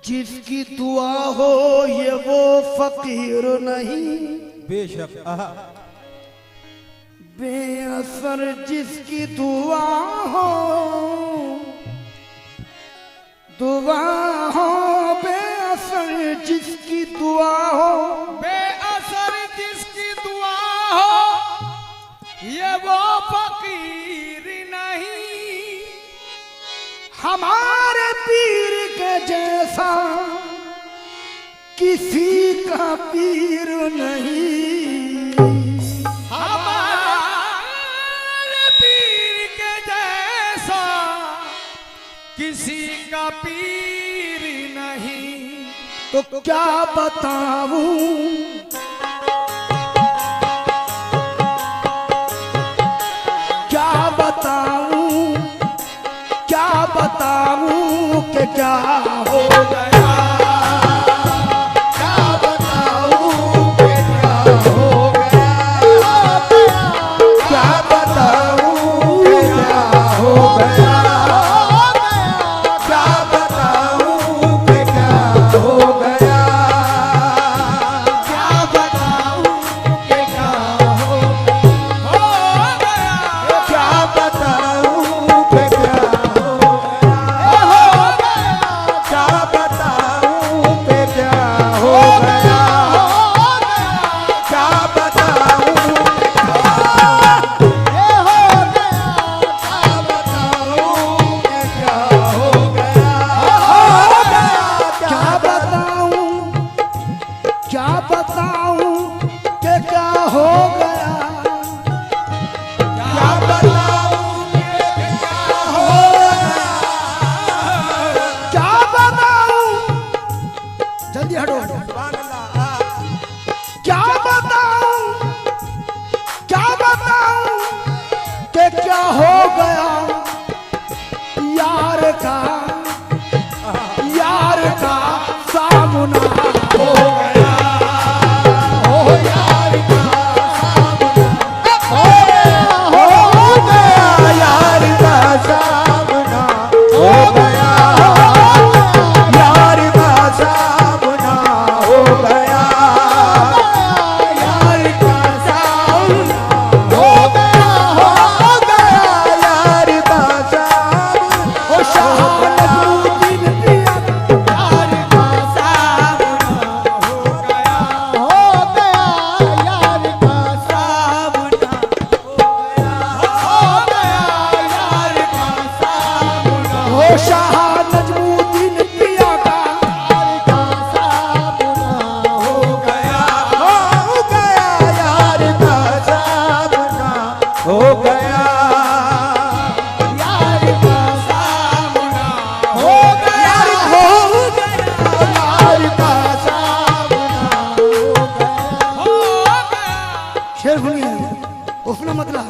जिसकी दुआ हो ये वो फकीर नहीं, बेशक बेअसर जिसकी दुआ हो, दुआ हो बेअसर जिसकी दुआ हो, बेअसर जिसकी दुआ हो ये वो फकीर नहीं। हमारे पीर के जैसा किसी का पीर नहीं, हमारे पीर के जैसा किसी का पीर नहीं। तो क्या बताऊं क्या बताऊं क्या बताऊं कि क्या हो गया, क्या बताऊं कि क्या हो गया, क्या बताऊं कि क्या हो गया, क्या बताऊं कि क्या हो गया, क्या बताऊं कि क्या हो गया, क्या बताऊं कि क्या यार का सामना हो गया, ओ यार का सामना हो गया, यार का सामना हो गया, यार का सामना हो गया, यार का सामना हो गया, यार का सामना हो शाह नजमुद्दीन पिया का हो गया, यार का सामना हो गया, यार का सामना हो गया, यार का सामना हो गया। शेर सुनिए, उसने मतलब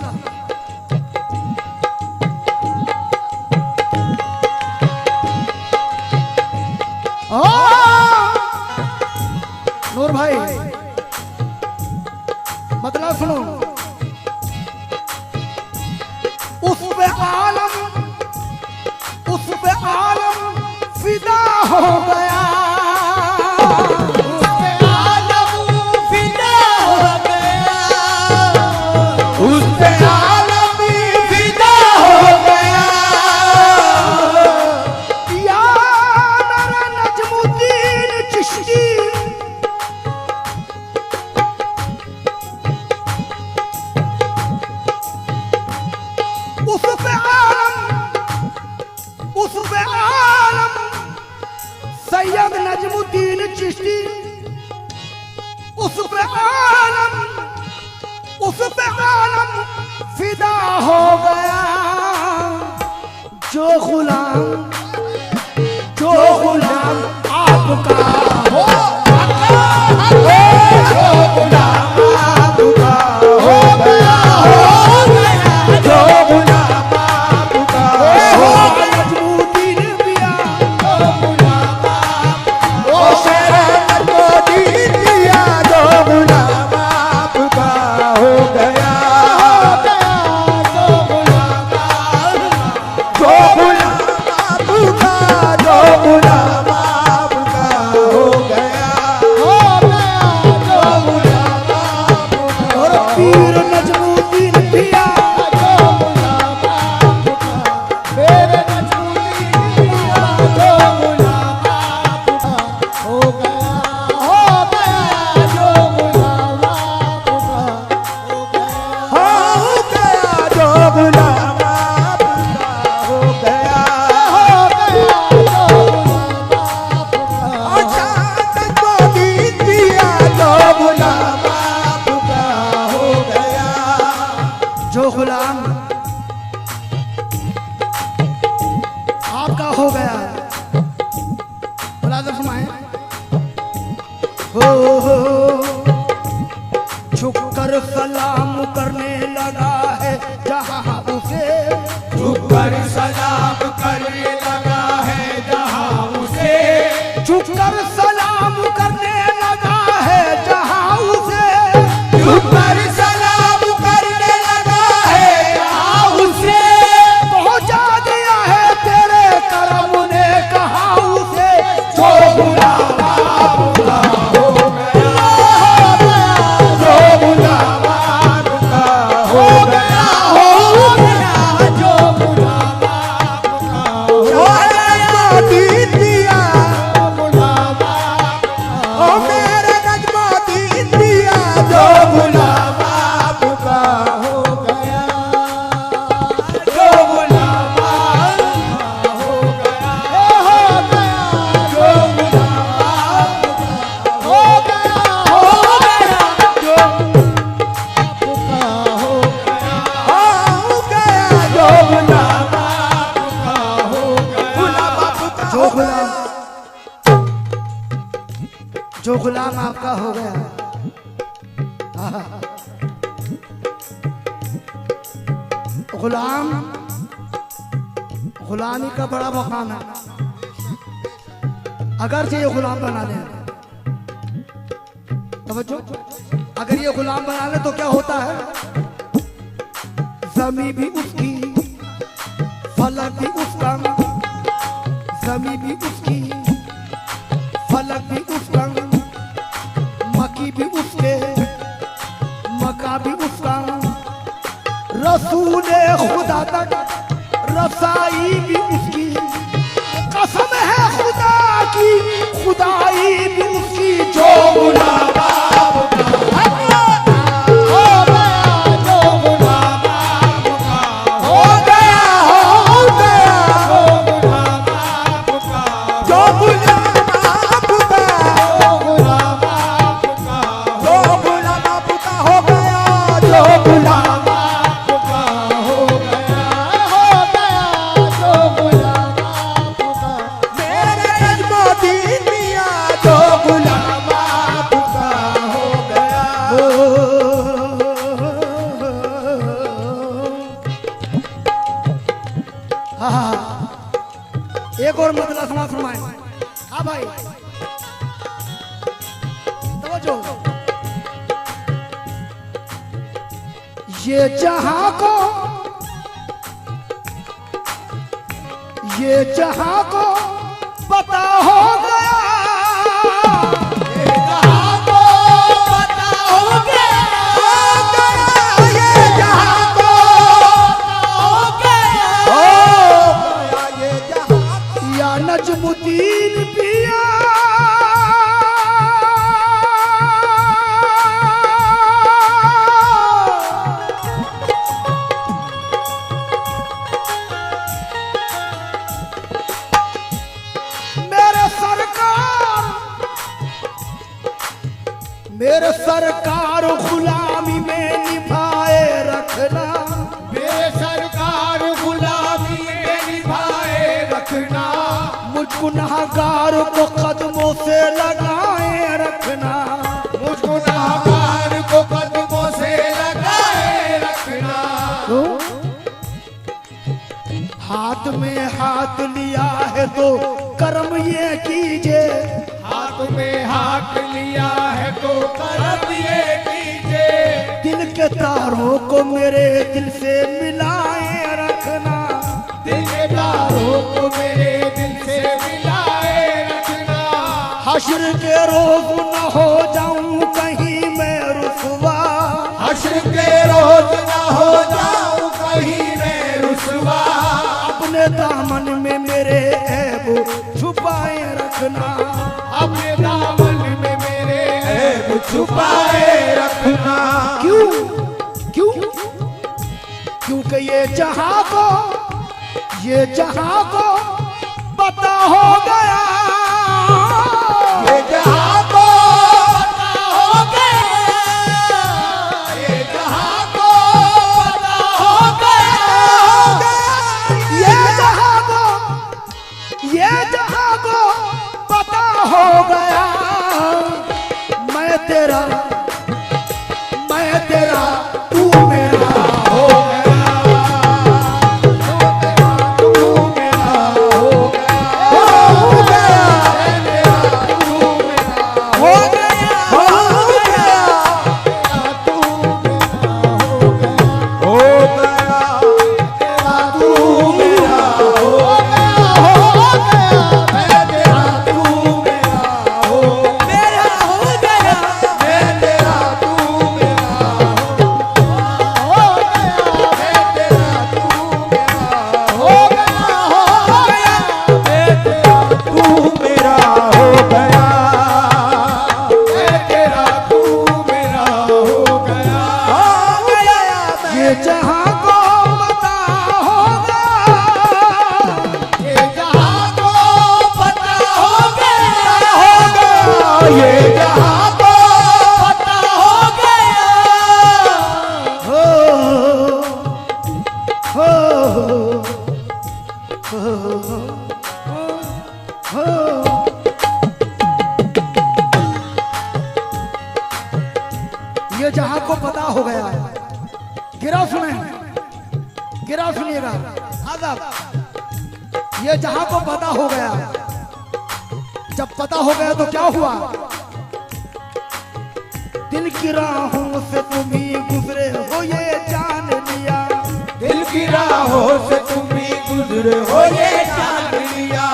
नूर भाई मतलब सुनो, उस पे आलम फिदा हो गया, उस पे आलम फिदा हो गया, उस पे आलम फिदा हो गया, या मेरा नजमुद्दीन चिश्ती सैयद नजमुद्दीन चिश्ती, उस पे आलम फिदा हो गया, जो गुलाम आपका हो, जो गुलाम आपका हो गया, जो गुलाम आपका हो, नजमुद्दीन पिया ओ शेर नजमुद्दीन पिया, जो गुलाम आपका हो गया, जो गुलाम आपका, जो गुलाम आपका, जो गुलाम आपका मुलाज़िम फरमाएं, हो झुककर सलाम करने लगा है जहां उसे, झुककर सलाम करने लगा है जहां उसे, झुककर सलाम करने लगा है जहां उसे, झुककर सलाम करने लगा है जहां उसे, पहुंचा दिया है तेरे करम ने कहा उसे, जो बुलावा बुला हो गया, जो बुलावा बुला हो गया, जो बुलावा बुला हो गया, दीन दिया बुलावा ओ मेरे नजमा दीन दिया जो बुलावा बुला हो गया, जो बुलावा हो गया, जो बुलावा हो गया, जो हो गया जो बुलावा हो गया, जो गुलाम, जो गुलाम आपका हो गया। आहा। गुलाम, गुलामी का बड़ा मकाम है। अगर ये गुलाम बना ले, तवज्जो, अगर ये गुलाम बना ले तो क्या होता है, जमी भी उसकी, फलक भी उसका, जमी भी उसकी, फलक भी उसका, मकी भी उसके, मका भी उसका, रसूल खुदा तक रसाई भी उसकी, कसम है खुदा की खुदाई भी उसकी, जो बुलावा हो गया, जो बुलावा हो गया, हो गया, जो बुलावा जो बुलावा जो बुलावा जो बुलावा पुता हो गया जो बुलावा हो गया, जो बुलावा मेरे नजमा दीन दिया जो बुलावा हो गया, हाँ, एक और मतलब समाज फरमाए। हाँ भाई, तवज्जो, ये जहां को, ये जहां को पता हो गया, जहां को पता हो गया, ये जहां को हो गया, ये जहां या नजमुद्दीन पिया, मेरे सरकार, मेरे सरकार गुलामी में निभाए रखना, मेरे सरकार गुलामी में निभाए रखना, मुझ गुनहगार को कदमों से लगाए रखना, मुझ गुनाहगार को कदमों से लगाए रखना, हाथ में हाथ लिया है तो कर्म ये कीजिए, हाथ में हाथ लिया है तो करम ये कीजिए, दिल के तारों को मेरे दिल से मिलाए रखना, दिल के तारों को मेरे दिल से मिलाए रखना, हश्र के रोज न हो जाऊं कहीं मैं रुसवा, हश्र के रोज न हो जाऊं कहीं मैं रुसवा, अपने दामन में मेरे ऐब छुपाए रखना, अपने दामन में मेरे ऐब छुपाए रखना, क्यों क्यों, क्योंकि ये जहां को, ये जहां को पता हो गया, ये जहां को पता हो गया, ये जहां को पता हो गया, ये जहां को, ये जहां को पता ये जहां को पता हो गया है। गिरा सुने, गिरा सुनिएगा आजाद। ये जहां को पता हो गया, जब पता हो गया तो क्या हुआ? दिल की राहों से तुम ही गुजरे हो ये जान लिया, दिल की राहों से तुम ही गुजरे हो ये जान लिया।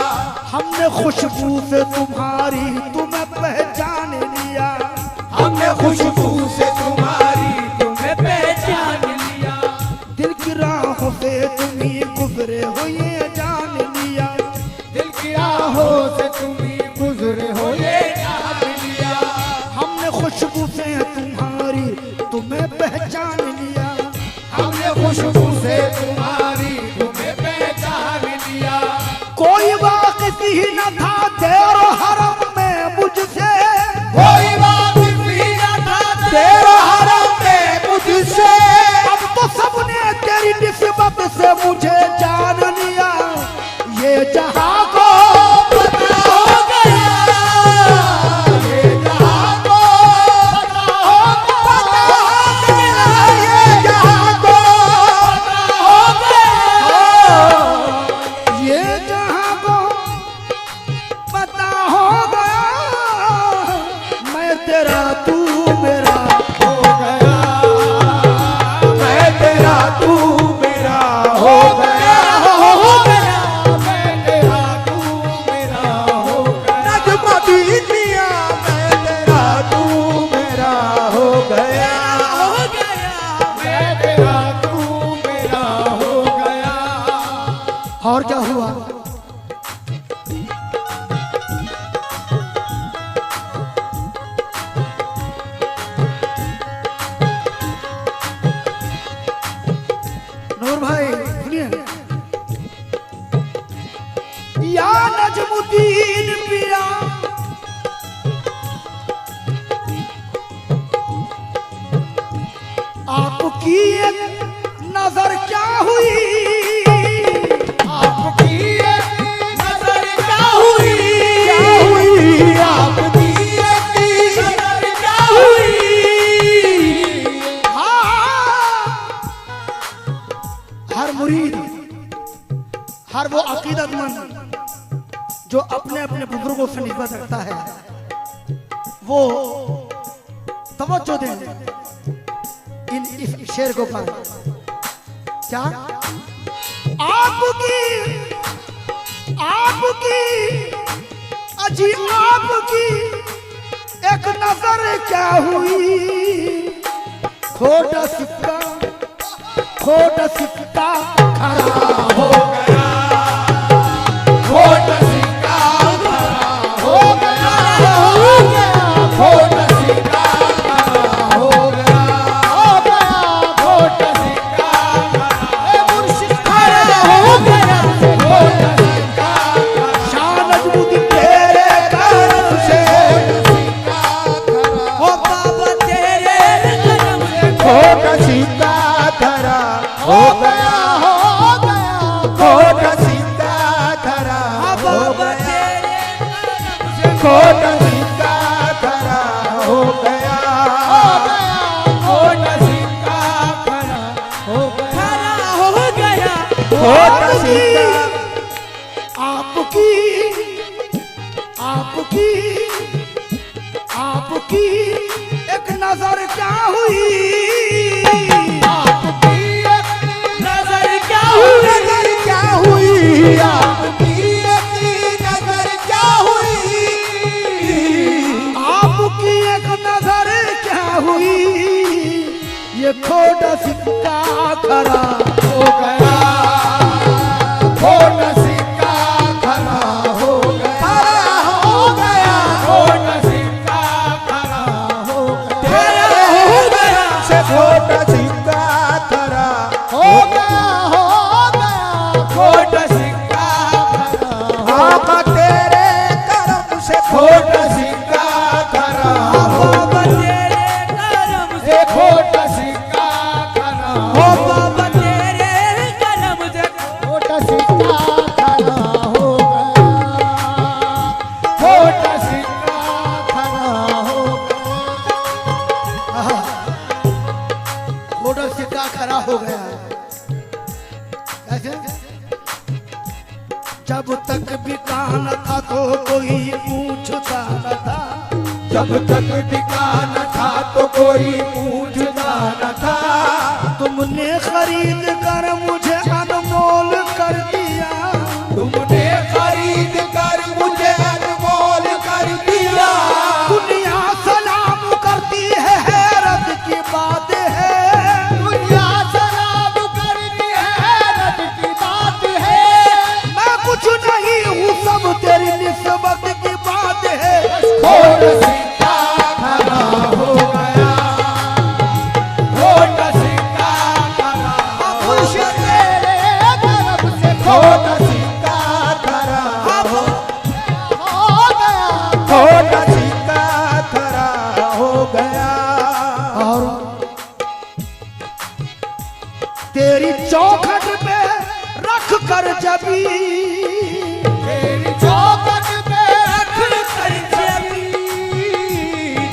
हमने खुशबू से तुम्हारी तुम्हें पहचान लिया, हमने खुशबू से तुम्हारी तुम्हें पहचान लिया। दिल की राहों से तुम ही गुजरे हो ये जान लिया, दिल की राहों से तुम ही गुजरे हो ये जान लिया। हमने खुशबू से तुम्हारी तुम्हें पहचान लिया, हमने खुशबू से तुम्हारी तुम्हें पहचान लिया। कोई वाकिफ ही न था तेरो हरम में मुझसे, कोई वाकिफ ही न था तेरा हरम में मुझसे। अब तो सबने तेरी निस्बत से मुझे जान लिया, ये जहां को पता हो गया, ये जहां को पता हो गया, ये जहां को पता हो गया। ये जहां को पता हो गया, मैं तेरा तू मेरा हो गया, मैं तेरा तू मेरा हो गया। हो गया, मैं तेरा तू मेरा हो गया। नजमुद्दीन मियां मैं तेरा तू मेरा हो गया। मैं तेरा तू मेरा हो गया। और क्या हुआ? नूर भाई सुनिए, या नजमुद्दीन पिया आपकी एक नजर क्या हुई, आपकी एक नजर क्या हुई, क्या हुई आपकी एक नजर क्या हुई। हाँ, हर मुरीद, हर वो अकीदतमंद जो अपने अपने बुजुर्गों से निस्बत रखता है, वो तवज्जो दें इस शेर को पर। क्या आपकी आपकी अजी आपकी एक नजर क्या हुई, खोटा सिक्का खड़ा हो गया, खोटा सिक्का खड़ा हो गया, खोटा सिक्का खड़ा हो गया, खोटा सिक्का खड़ा हो गया, खोटा सिक्का शाह नजमुद्दीन तेरे करम से, ओ बाबा तेरे करम से खोटा सीता धरा हो गया, खोटा सीता धरा हो गया, खोटा सीता धरा हो गया, खोटा सिक्का खड़ा हो गया, खोटा सीता आपकी आपकी आपकी एक नजर क्या हुई, आपकी एक नजर क्या हुई, नजर क्या हुई, आपकी एक नजर क्या हुई, आपकी एक नजर क्या हुई, ये खोटा सिक्का खड़ा हो गया, खोटा सिक्का खड़ा हो गया, खोटा सिक्का खड़ा हो गया, से खोटा सिक्का धरा हो गया, खोटा सिक्का खड़ा हो आका तेरे करम से खोटा सिक्का खड़ा हो बाबा तेरे करम से खोटा सिक्का खड़ा हो बाबा तेरे तो कोई पूछता न था। जब तक बिका न था तो कोई पूछता न था। तुमने खरीद कर मुझे अनमोल कर दिया। तुमने खरीद कर मुझे अनमोल कर दिया। दुनिया सलाम करती है, हैरत की बात है। दुनिया सलाम करती है, हैरत की बात है। मैं कुछ नहीं हूँ, सब तेरी निस्बत की बात है। होठ सिक्का खरा हो गया, होठ सिक्का खरा खुश तेरे तरफ से होठ सिक्का खरा हो गया, होठ सिक्का खरा हो गया। और तेरी चौखट पे रख कर जबी, तेरी चौखट पे रख कर जबी,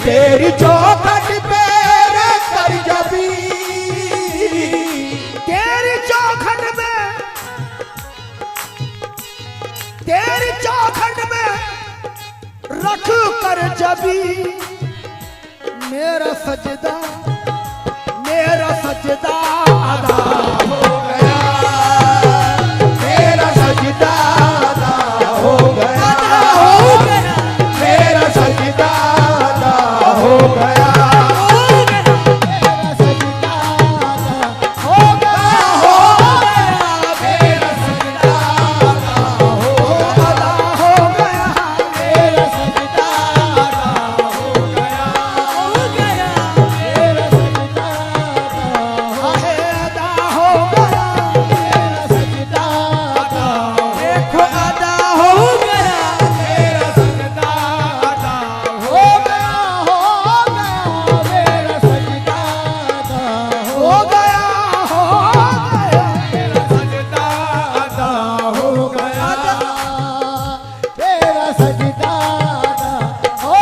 तेरी चौखट पे रख कर जबी, तेरी चौखट में, तेरी चौखट में रख कर जबी। मेरा सजदा, मेरा सजदा अदा हो गया, मेरा सजदा अदा हो गया, मेरा सजदा अदा हो गया, मेरा सजदा अदा हो गया, मेरा सजदा अदा हो अदा हो गया, मेरा सजदा अदा हो गया, मेरा सजदा आहे अदा हो गया, मेरा सजदा अदा देखो अदा हो गया, मेरा सजदा अदा हो गया, मेरा सजदा अदा हो गया, हो गया। मेरा सजदा अदा हो गया, तेरा सजदा अदा हो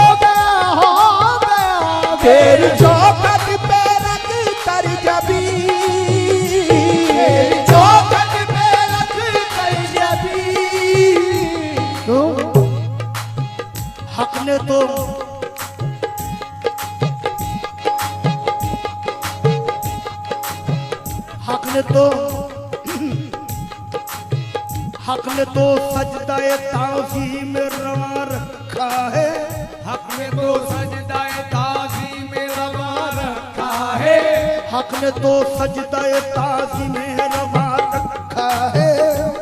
गया, तेरी चौखट पे रख कर जबी, तेरी चौखट पे रख कर जबी। तो हक ने तो हक ने तो हक ने तो सजदाए ताज़ीम रवा रखा है। हक में तो सजदाए ताज़ीम रवा रखा है, हक ने तो सजदाए ताज़ीम रवा रखा है।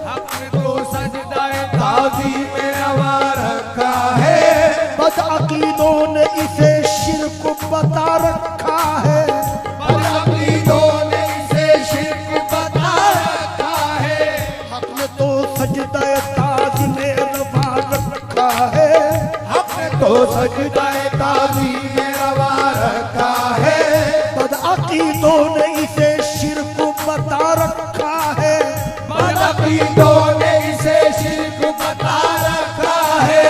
हक में तो सजदाए ताज़ीम रवा रखा है, बदअकीदों ने इसे शिर्क बता रखा है। बदअकीदों ने इसे शिर्क बता रखा है, हक ने तो सजदाए ताज़ीम रवा रखा है। हक में तो सजदाए ताज़ीम रवा रखा है, बदअकीदों ने इसे शिर्क बता रखा है। बदअकीदों ने इसे शिर्क बता रखा है।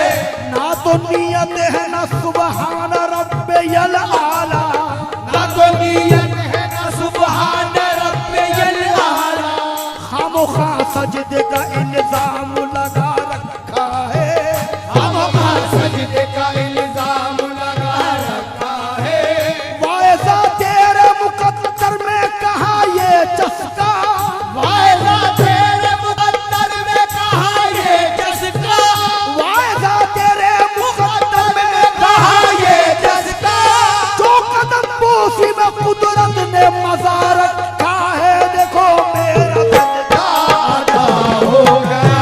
ना तो नियत है ना सुबहान रब्बियल आला, ना तो नियत है ना सुबहान रब्बियल आला, खामोखा सजदे का इल्जाम लगा रखा है। खामखा सजदे का इल्जाम लगा रखा है। वायदा तेरे मुकद्दर में कहा ये चस्का, वायदा तेरे मुकद्दर में कहा ये जज़्बा, वायदा तेरे मुकद्दर में कहा ये जज़्बा, जो कदम बोसी में कुदरत ने मजा रखा है। देखो मेरा सजदा अदा हो गया,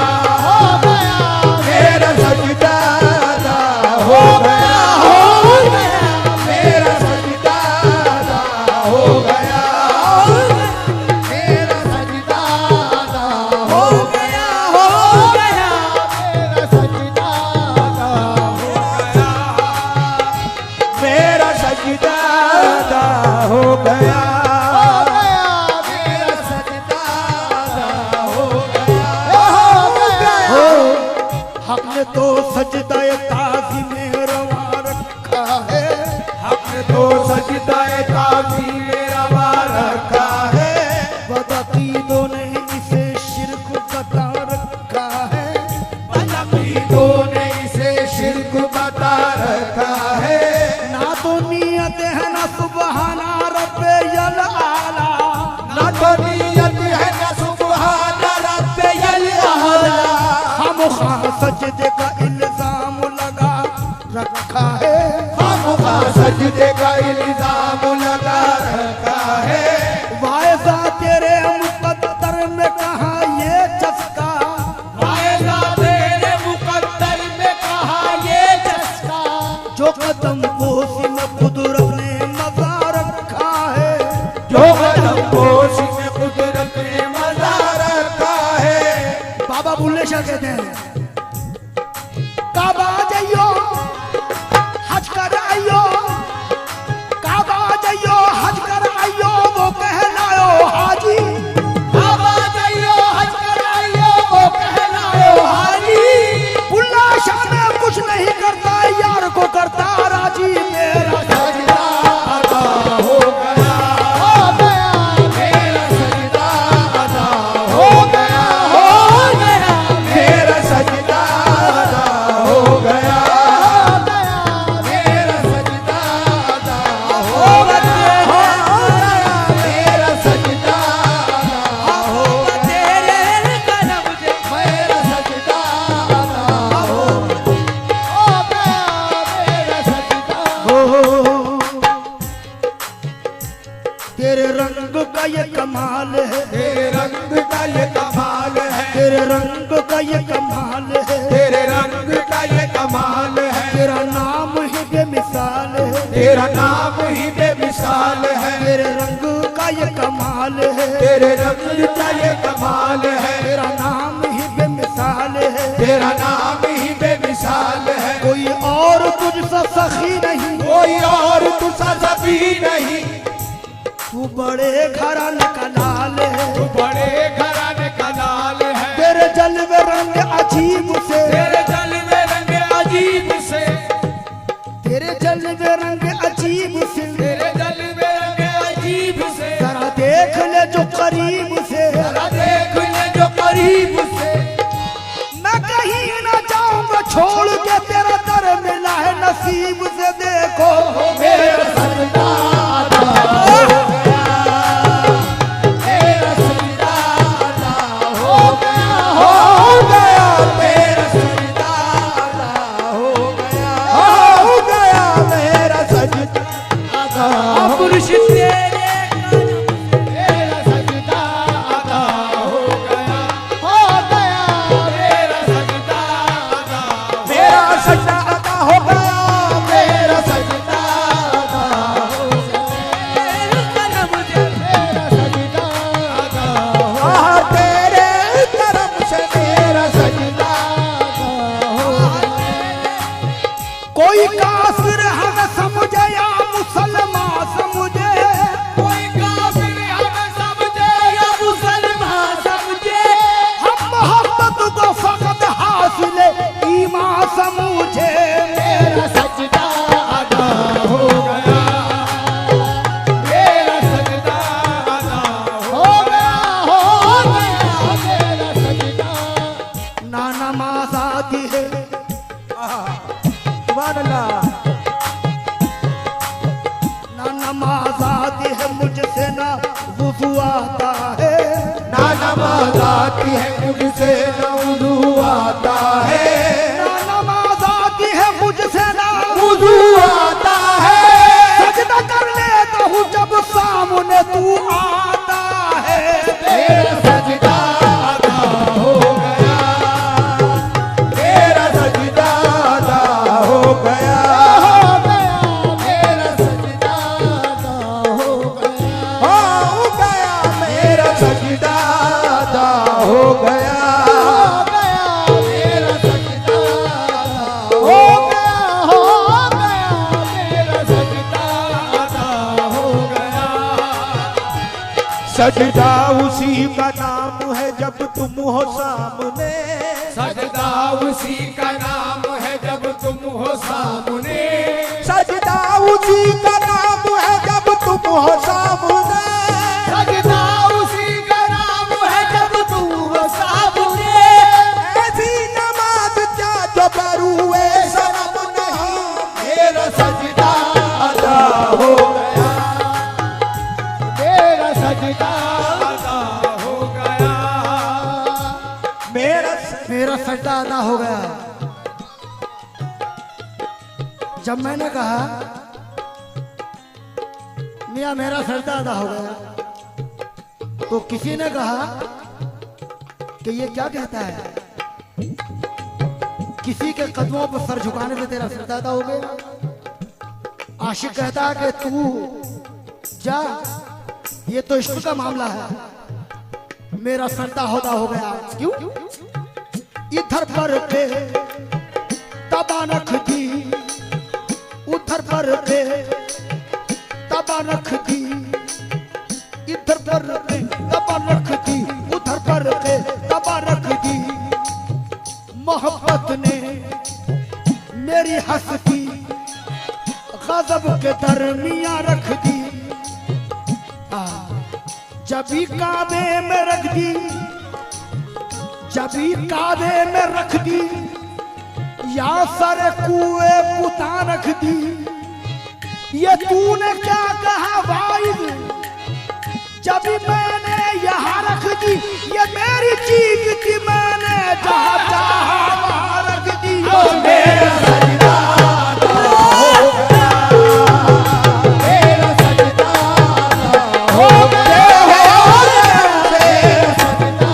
बता रखा है। ना तो नियत है ना सुबहाना रब्बे यल आला, ना तो नियत है ना सुबहान रब्बे यल आला। हम सजदे का इल्जाम लगा रखा है, खामखा सजदे का इल्जाम लगा रखा है। वायदा तेरे मुकद्दर में कहा ये चस्का, वायदा तेरे मुकद्दर में कहा ये चस्का। जो कदम कोसी में कुदरत ने मजा रखा है, जो कदम पोशी में कुदरत ने मजा रखा है। बाबा बुल्ले शाह कहते हैं काबा जाइयो हज कर आइयो, काबा जाइयो हज कर आइयो, वो कहलायो हाजी। काबा जाइयो हज कर आइयो, वो कहलायो हाजी। बुल्ला शाह में कुछ नहीं करता, यार को करता राजी। मेरा सजदा अदा हो गया, हो गया। मेरा सजदा अदा हो गया, हो गया। मेरा सजदा अदा हो गया, हो गया। मेरा सजदा अदा हो गया, हो गया। मेरा सजदा अदा हो तेरे कदम से मेरा सजदा अदा हो गया, मेरा सजदा। तेरे रंग का ये कमाल है, तेरे रंग का ये कमाल है, तेरे रंग का ये कमाल है, तेरे रंग का ये कमाल है। तेरा नाम ही बेमिसाल है, तेरा नाम ही बेमिसाल है। तेरे रंग का ये कमाल है, तेरे रंग का ये कमाल है। तेरा नाम ही बेमिसाल है। तेरा नाम ही बेमिसाल है। कोई और तुझसा सखी नहीं, कोई और तुझसा सभी नहीं। तू बड़े घराने का लाल है, तू बड़े घराने का लाल है। तेरे जलवे रंग अजीब से, तेरे जलवे रंग अजीब से, तेरे जलवे रंग अजीब से। तेरे जलवे रंग अजीब से। जरा देख ले जो करीब से, जरा देख ले जो करीब से। मैं कहीं न जाऊंगा छोड़ के, तेरा दर मिला है नसीब से। देखो मेरा सजदा अदा हो गया, मेरा सजदा अदा हो गया, हो गया। मेरा सजदा अदा हो गया, हो गया। मेरा सजदा अदा हो पुरुष तेरे मेरा सजदा अदा हो गया, हो गया। मेरा सजदा अदा मेरा सजदा अदा हो गया, मेरा सजदा अदा हो तेरे कदम से मेरा सजदा अदा हो तेरे करम से मेरा सजदा अदा हो। कोई काफिर हमें समझे या मुसलमान समझे, कोई काफिर हमें समझे या मुसलमान समझे। हम मोहब्बत को फकत हासिल ईमान समझे। मेरा सजदा अदा हो गया, मेरा सजदा अदा हो गया, हो गया। मेरा सजदा ना नमाज आती है, सुभान अल्लाह। ना नमाज आती है मुझसे, ना वुज़ू आता है। ना नमाज आती है मुझसे, न वुज़ू आता है। ना नमाज आती है मुझसे, ना वुज़ू आता है। सजदा कर लेता हूँ जब सामने तू आता है। मेरा सजदा अदा हो गया, मेरा सजदा अदा हो गया, हो गया। मेरा सजदा अदा हो गया, हो गया। मेरा सजदा अदा हो गया, हो गया। मेरा सजदा अदा हो गया, हो गया। मेरा सजदा अदा हो गया। सजदा उसी का नाम है जब तुम हो सामने। सजदा उसी का नाम है जब तुम हो सामने। सजदा उसी का नाम है जब तुम हो सामने। सजदा उसी का नाम है जब तुम हो सामने। ऐसी नमाज क्या जो करूए शर्म नहीं जब मैंने कहा मियाँ मेरा सरदा अदा हो गया, तो किसी ने कहा कि ये क्या कहता है, किसी के कदमों पर सर झुकाने से तेरा सरदा अदा हो गया। आशिक कहता है कि तू जा, ये तो इश्क का मामला है, मेरा सरदा होदा हो गया। क्यों? इधर पर पे तबा रख दी, उधर पर पे तबा रख दी, इधर पर पे तबा रख दी, उधर पर पे तबा रख दी। मोहब्बत ने मेरी हस्ती गजब के दरमिया रख दी। जबी काबे में रख दी, जबी काबे में रख दी, या सर कुए पुता रख दी। ये तूने क्या कहा भाई, जब मैंने यहाँ रख दी, ये मेरी चीज थी, मैंने जहाँ चाहा वहाँ रख दी। मेरा सजदा हो गया, मेरा सजदा हो गया, मेरा सजदा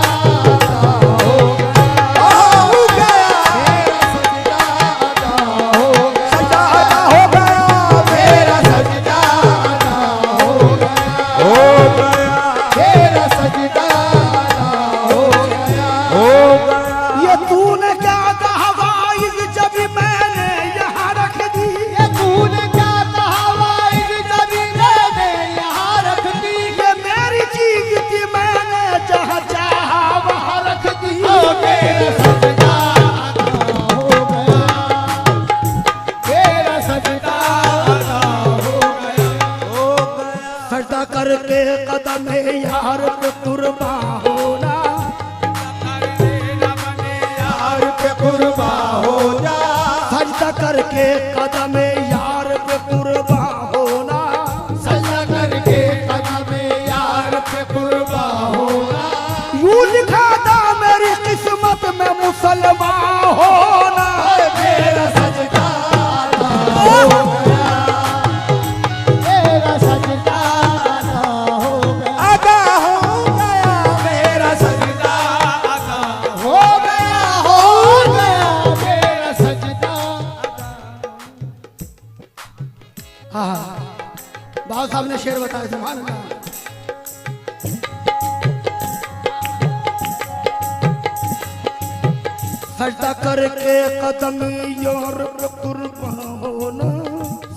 हो गया, मेरा सजदा हो गया, मेरा सजदा हो गया। ये तूने क्या कहा भाई, जब मैंने यहाँ रख दी, ये तूने क्या कहा भाई, जब मैंने यहाँ रख दी, ये मेरी चीज थी, मैंने जहाँ चाहा वहाँ रख दी। मेरा सजदा हो गया, मेरा सजदा हो गया। सजदा करके कदम यार पे कुर्बा होना, यार पे कुर्बा हो जा, सजदा करके कदम यार पे कुर्बा होना। सजदा करके कदम यार पे कुर्बा होना। यूं लिखा था मेरी किस्मत में मुसलमान होना। मेरा सजदा हो गया, मेरा सजदा हो गया, अदा हो गया, मेरा सजदा हो गया, मेरा सजदा। हाँ, बाबा साहब ने शेर बताया, सुभान अल्लाह। सजदा करके कदम यार पे कुर्बा होना,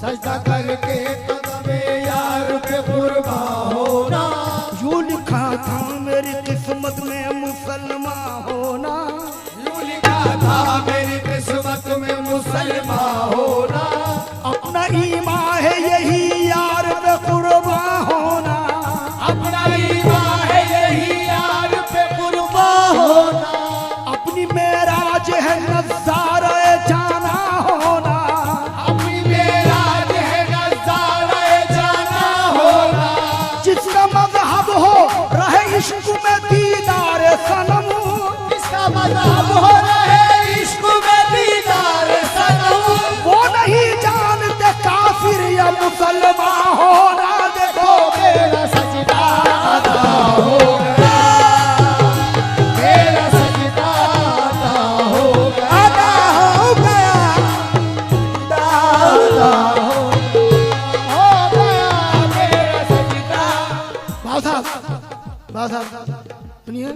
सजदा करके कदम यार पे कुर्बा होना। यूं लिखा था मेरी किस्मत में मुसलमान होना। यूं लिखा था मेरी किस्मत में मुसलमान होना। अपना ईमान है यही यार पे कुर्बा होना। अपना ईमान है यही यार पे कुर्बा होना। अपनी मेराज है नज़ारे जाना होना। अपनी मेराज है नज़ारे जाना होना। जिसका मज़हब हो रहे इश्क में दीदार सनम, इसका मज़हब हो रहे इश्क में दीदार सनम। वो नहीं जानते काफिर या मुसलमान होना। देखो मेरा सजदा अदा हो गया, मेरा सजदा अदा हो गया, अदा हो गया, अदा हो गया, मेरा सजदा। बाबा साहब सुनिए,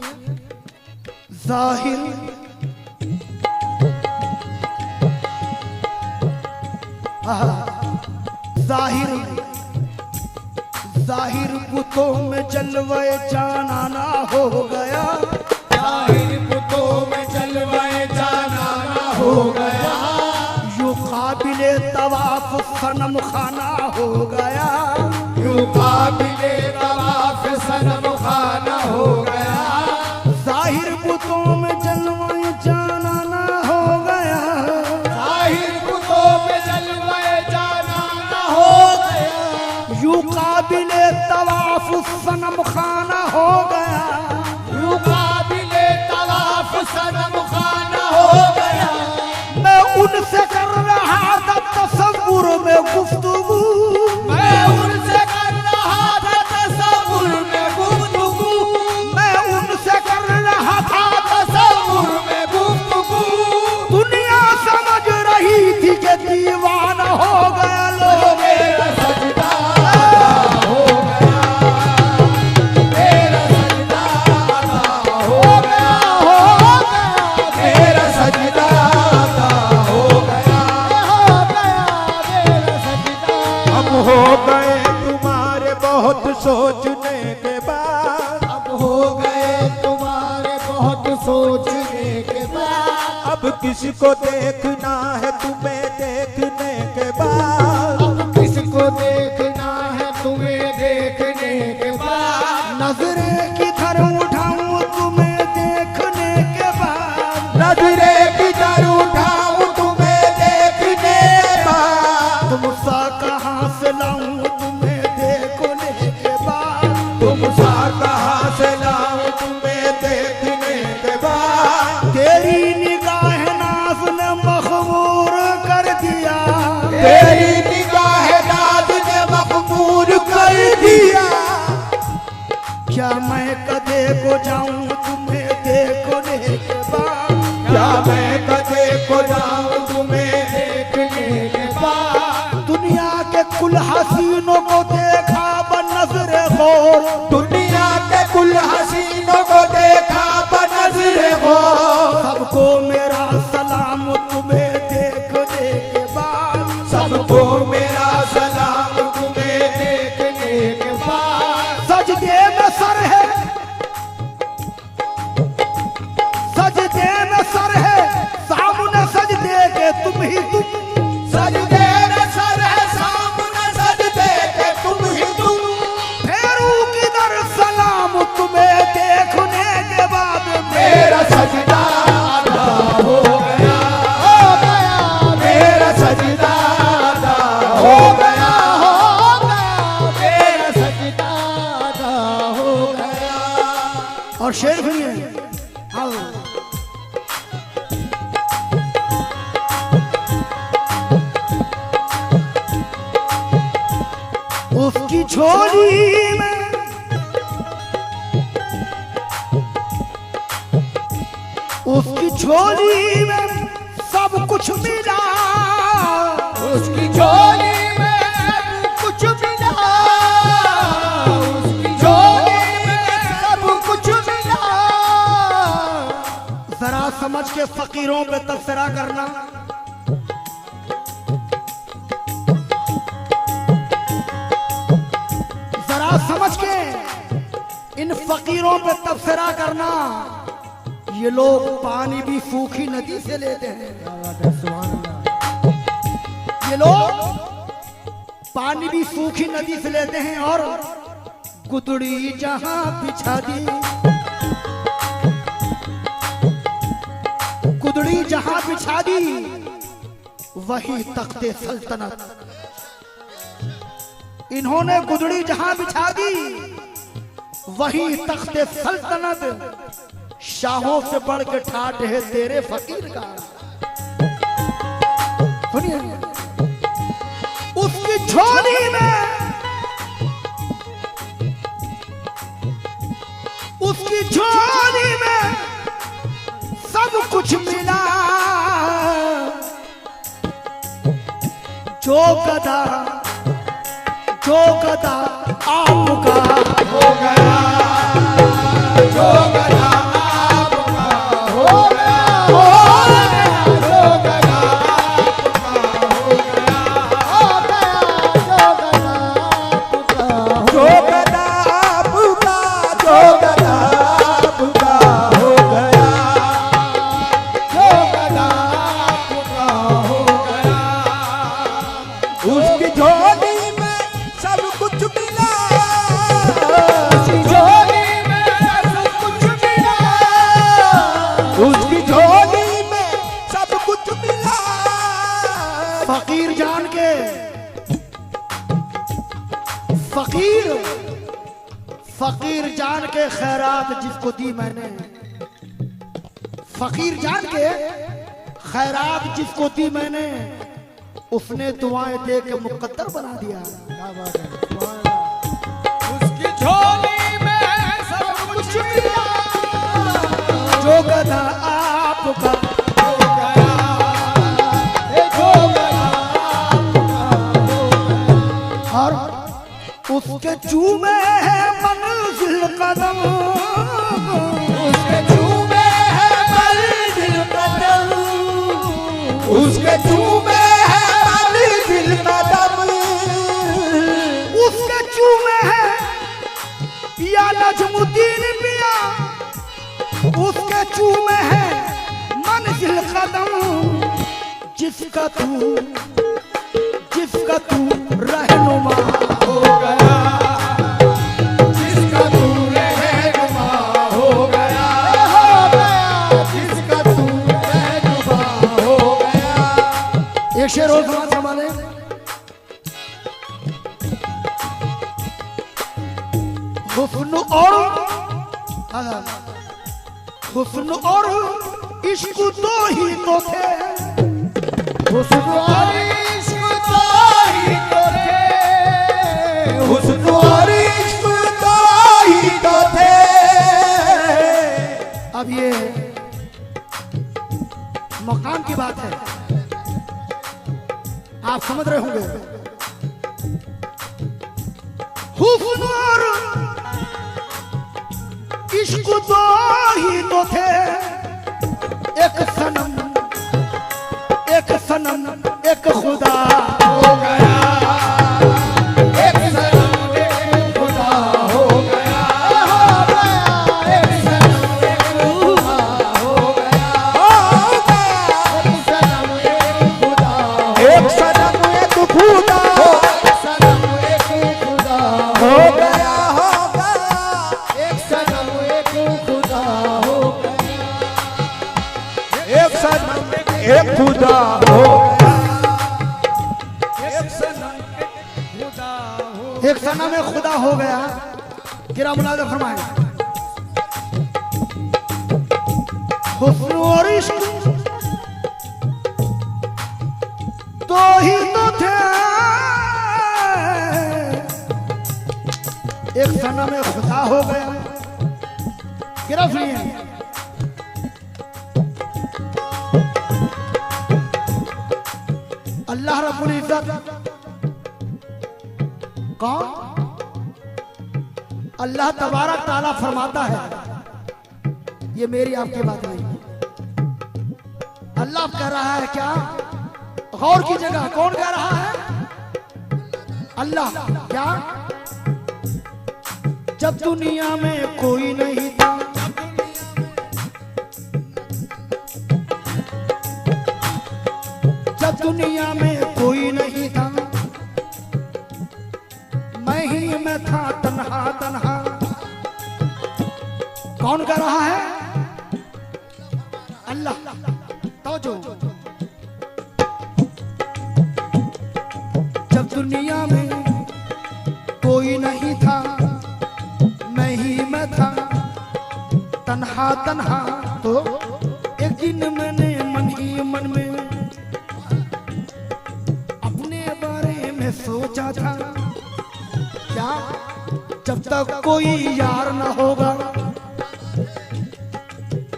जाहिर जाहिर जाहिर बुतों में जलवे जाना ना हो गया। जाहिर बुतों में जलवाए जाना ना हो गया। यूं काबिले तवाफ सनम खाना हो गया। यूं काबिले तवाफ सनम खाना हो गया। जाहिर बुतों में जलवे जाना ना हो गया। जाहिर बुतों में जलवाए जाना ना हो गया। यूं काबिले तवाफ सनम खाना हो गया। यूं काबिले तवाफ सनम खाना हो गया। मैं उनसे कर रहा था तसव्वुर किसको देखना है तुम्हें देखने के बाद, अब किसको देखना है तुम्हें देखने के बाद, नजरें किधर उठाऊं तुम्हें देखने के बाद, नजरे किधर उठाऊं तुम्हें देखने के बाद, तुम सा कहां से लाऊं तुम्हें देखने के बाद, तुम सा कहां से लाऊं तुम्हें देखने के बाद, तेरी निगाह नाज़ ने मखबूर कर दिया, तेरी निगाह नाज ने मखबूर कर दिया, क्या मैं कदे को जाऊं तुम्हें देखने के बाद, क्या मैं कदे को जाऊं तुम्हें देखने के बाद, दुनिया के कुल हसीनों को देखा बनज़रे गौर, दुनिया के कुल हसीनों को देखा बनज़रे गौर, सबको मेरा सलाम तुम्हें देखने के बाद, सबको मेरा सलाम तुम्हें देखने के बाद, सजदे में सर है, सजदे में सर है, सामने सजदे के तुम ही तुम, सजदे में सर है सामने सजदे के तुम ही तुम, फेरू किधर सलाम तुम्हें देखने के बाद, मेरा सजदा अदा हो गया, मेरा सजदा अदा हो गया, मेरा सजदा अदा हो गया। और शेर भी है, आओ उसकी झोली में, उसकी झोली में सब कुछ मिला, उसकी झोली में कुछ मिला, उसकी झोली में सब कुछ मिला, जरा समझ के फकीरों पे तबसरा करना, जरा समझ के इन फकीरों पे तबसरा करना, ये लोग पानी भी सूखी नदी से लेते हैं, ये लोग पानी भी सूखी नदी से लेते हैं, और गुदड़ी जहां बिछा दी, गुदड़ी जहां बिछा दी वही तख्ते सल्तनत, इन्होंने गुदड़ी जहां बिछा दी वही तख्ते सल्तनत, शाहों से बढ़ के ठाठ है तेरे फकीर का। सुनिए, उसकी झोली में, उसकी झोली में सब कुछ मिला, जो गदा आपका हो गया, जो गया आपका हो गया, हो गया, जो गया आपका हो गया, हो गया, जो गया आपका, जो गदा आपका हो गया, जो गया आपका हो गया, उसकी झोली में सब कुछ मिला, उसकी झोली में सब कुछ मिला, उसकी झोली में सब कुछ मिला, फकीर जान के, फकीर जान के खैरात जिसको दी मैंने, फकीर जान के खैरात जिसको दी मैंने, उसने दुआएं दे के मुकद्दर बना दिया। उसकी झोली में सब कुछ मिला, जो गदा आपका हो गया, जो गया आपका हो गया, और उसके चूमे है मंजिल कदम, उसके चूमे है मंजिल कदम, उसके चूमे है मंजिल कदम, उसके चूमे है या नजमुद्दीन पिया, उसके चूमे है मंजिल कदम, जिसका तू रहनुमा हो गया, जिसका तू रहनुमा हो गया, जिसका तू रहनुमा हो गया। एक शेर और सुना संभाले। हुस्न और इश्क दो ही तो थे, हुस्न और इश्क दो ही तो थे, हुस्न और इश्क दो ही तो थे। अब ये मकाम की बात है, आप समझ रहे होंगे। हुस्न और इश्क दो ही तो थे, एक सनम एक खुदा हो गया, एक सनम एक खुदा हो गया, एक सनम एक खुदा हो गया, एक सनम एक खुदा, एक सनम एक खुदा, एक सनम एक खुदा हो गया, एक सनम एक खुदा हो गया, एक सनम एक खुदा हो एक सनम एक खुदा हो। एक सनम में खुदा हो गया। गिरा मुलाज़ा फरमाए। हुस्न और इश्क दो ही तो थे, एक सनम में खुदा हो गया। गिरा सुनिए। अल्लाह रब्बुल इज्जत कौन? अल्लाह तबारक ताला फरमाता है, ये मेरी आपकी बात नहीं। अल्लाह कह रहा है क्या? गौर की जगह कौन कह रहा है? अल्लाह। क्या? जब दुनिया में कोई नहीं था, जब दुनिया में कोई नहीं था, मैं ही मैं था तन्हा तन्हा। कौन कर रहा है? अल्लाह। तो जो जब दुनिया में कोई नहीं था, मैं ही मैं था तन्हा तन्हा। तो एक दिन मैंने मन ही मन में अपने बारे में सोचा था, क्या जब तक कोई यार ना होगा,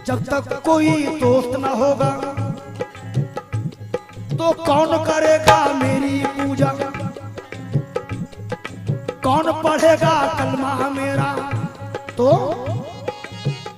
जब तक कोई दोस्त ना होगा, तो कौन करेगा मेरी पूजा, कौन पढ़ेगा कलमा मेरा। तो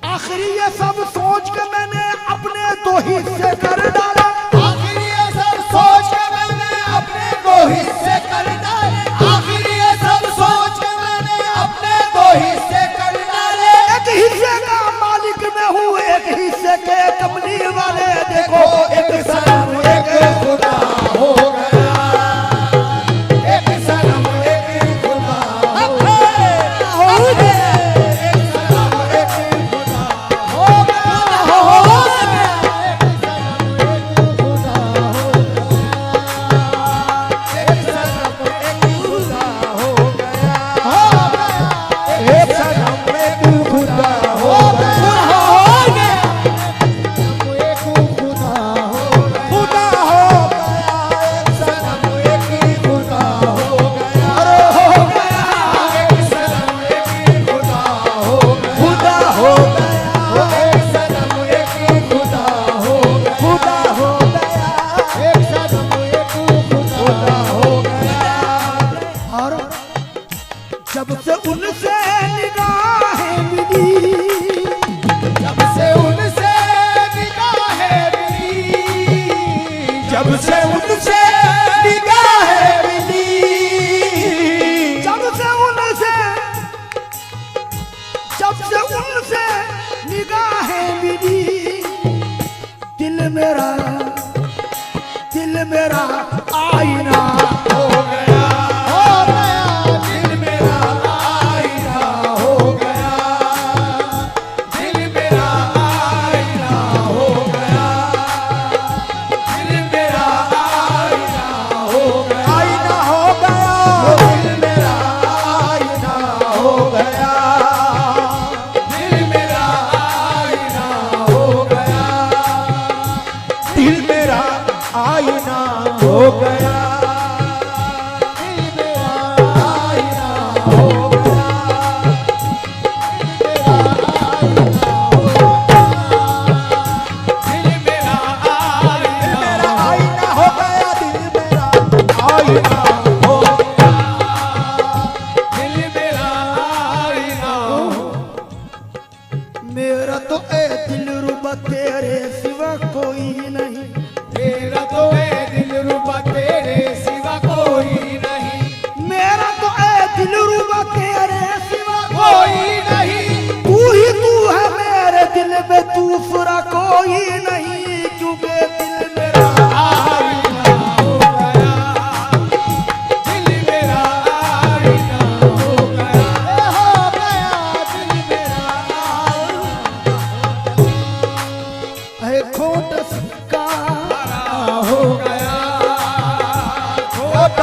आखिरी ये सब सोच के मैंने अपने दो हिस्से कर डाले, आखिर ये सब सोच के मैंने अपने दो हिस्से कर डाले, आखिर ये सब सोच के मैंने अपने दो हिस्से कर डाले। एक हिस्से का मालिक मैं हूँ, एक हिस्से के कमली वाले देखो। एक सनम एक खुदा हो गया, एक सनम एक खुदा हो गया, एक सनम एक खुदा हो गया, एक सनम एक खुदा हो गया, एक सनम एक खुदा हो गया, एक सनम एक खुदा हो और जब से उनसे निगाहें मिली, जब से उनसे निगाहें मिली, जब से उनसे निगाहें मिली, जब से उनसे निगाहें मिली, दिल मेरा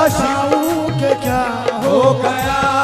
बताऊं कि क्या हो गया